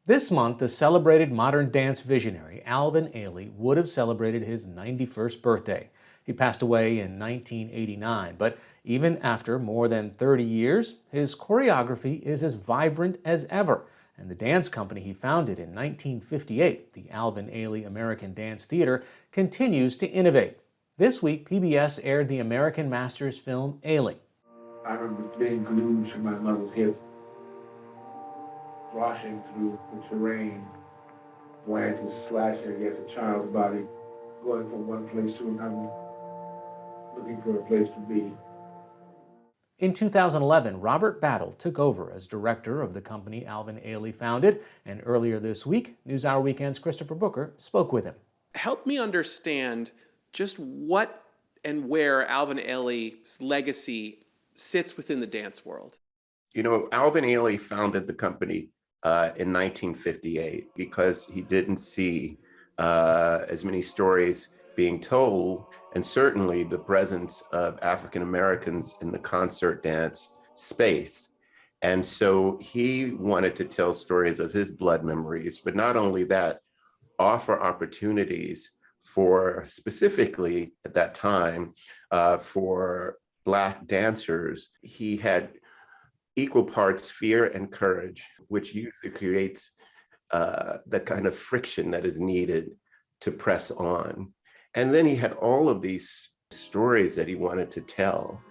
This month, the celebrated modern dance visionary Alvin Ailey would have celebrated his 91st birthday. He passed away in 1989, but even after more than 30 years, his choreography is as vibrant as ever, and the dance company he founded in 1958, the Alvin Ailey American Dance Theater, continues to innovate. This week, PBS aired the American Masters film Ailey. I remember being glued to my mother's hip, washing through the terrain, wanting to slash against a child's body, going from one place to another, looking for a place to be. In 2011, Robert Battle took over as director of the company Alvin Ailey founded, and earlier this week, NewsHour Weekend's Christopher Booker spoke with him. Help me understand just what and where Alvin Ailey's legacy sits within the dance world. You know, Alvin Ailey founded the company in 1958 because he didn't see as many stories being told, and certainly the presence of African Americans in the concert dance space. And so he wanted to tell stories of his blood memories, but not only that, offer opportunities for, specifically at that time, for Black dancers. He had equal parts fear and courage, which usually creates the kind of friction that is needed to press on. And then he had all of these stories that he wanted to tell.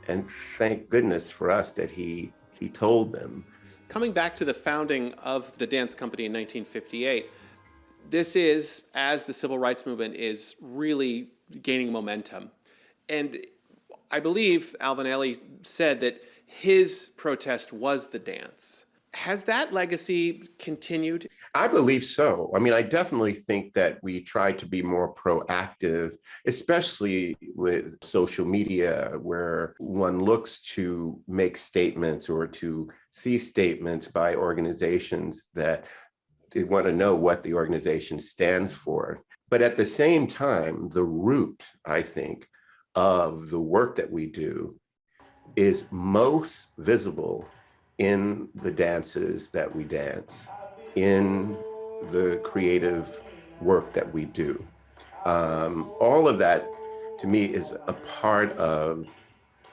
And thank goodness for us that he told them. Coming back to the founding of the dance company in 1958, this is as the civil rights movement is really gaining momentum. And I believe Alvin Ailey said that his protest was the dance. Has that legacy continued? I believe so. I mean, I definitely think that we try to be more proactive, especially with social media, where one looks to make statements or to see statements by organizations that they want to know what the organization stands for. But at the same time, the root, I think, of the work that we do is most visible in the dances that we dance, in the creative work that we do. All of that, to me, is a part of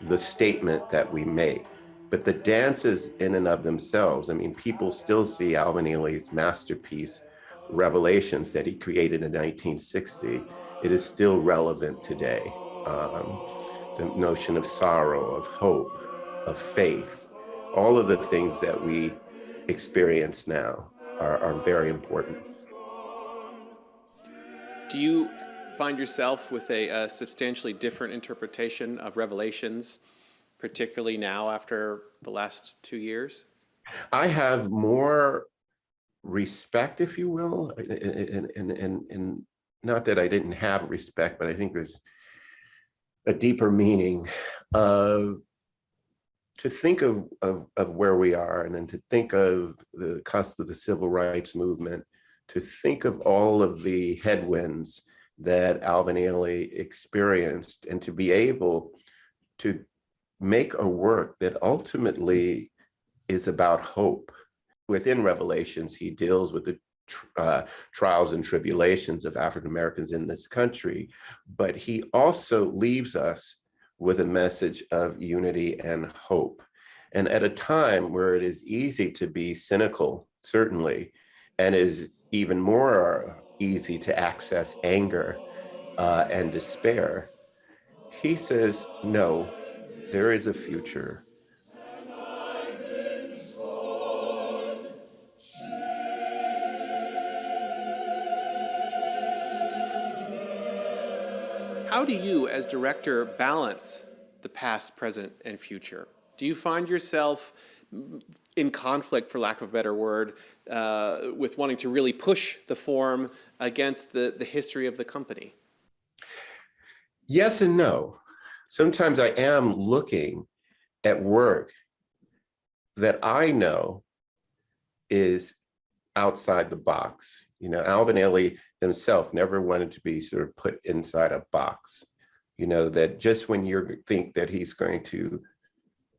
the statement that we make. But the dances in and of themselves, I mean, people still see Alvin Ailey's masterpiece, Revelations, that he created in 1960. It is still relevant today. The notion of sorrow, of hope, of faith, all of the things that we experience now are very important. Do you find yourself with a substantially different interpretation of Revelations, particularly now after the last 2 years? I have more respect, if you will, and not that I didn't have respect, but I think there's a deeper meaning of to think of where we are, and then to think of the cusp of the civil rights movement, to think of all of the headwinds that Alvin Ailey experienced, and to be able to make a work that ultimately is about hope. Within Revelations, he deals with the trials and tribulations of African Americans in this country, but he also leaves us with a message of unity and hope. And at a time where it is easy to be cynical, certainly, and is even more easy to access anger and despair, he says, no, there is a future. How do you, as director, balance the past, present, and future? Do you find yourself in conflict, for lack of a better word, with wanting to really push the form against the history of the company? Yes and no. Sometimes I am looking at work that I know is outside the box. You know, Alvin Ailey himself never wanted to be sort of put inside a box. You know, that just when you think that he's going to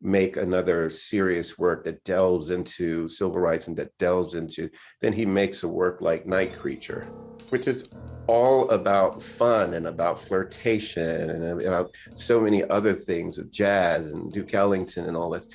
make another serious work that delves into civil rights and that delves into, then he makes a work like Night Creature, which is all about fun and about flirtation and about so many other things with jazz and Duke Ellington and all this.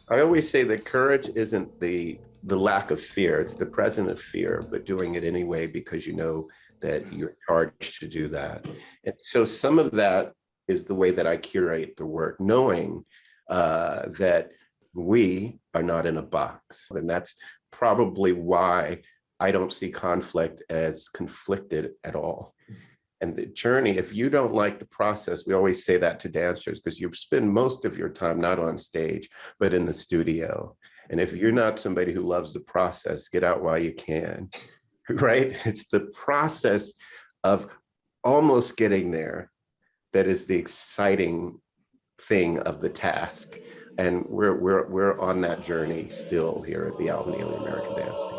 I always say that courage isn't the lack of fear, it's the presence of fear, but doing it anyway because you know that you're charged to do that. And so some of that is the way that I curate the work, knowing that we are not in a box. And that's probably why I don't see conflict as conflicted at all. And the journey, if you don't like the process, we always say that to dancers, because you spend most of your time not on stage, but in the studio. And if you're not somebody who loves the process, get out while you can, right? It's the process of almost getting there that is the exciting thing of the task. And we're on that journey still here at the Alvin Ailey American Dance Team.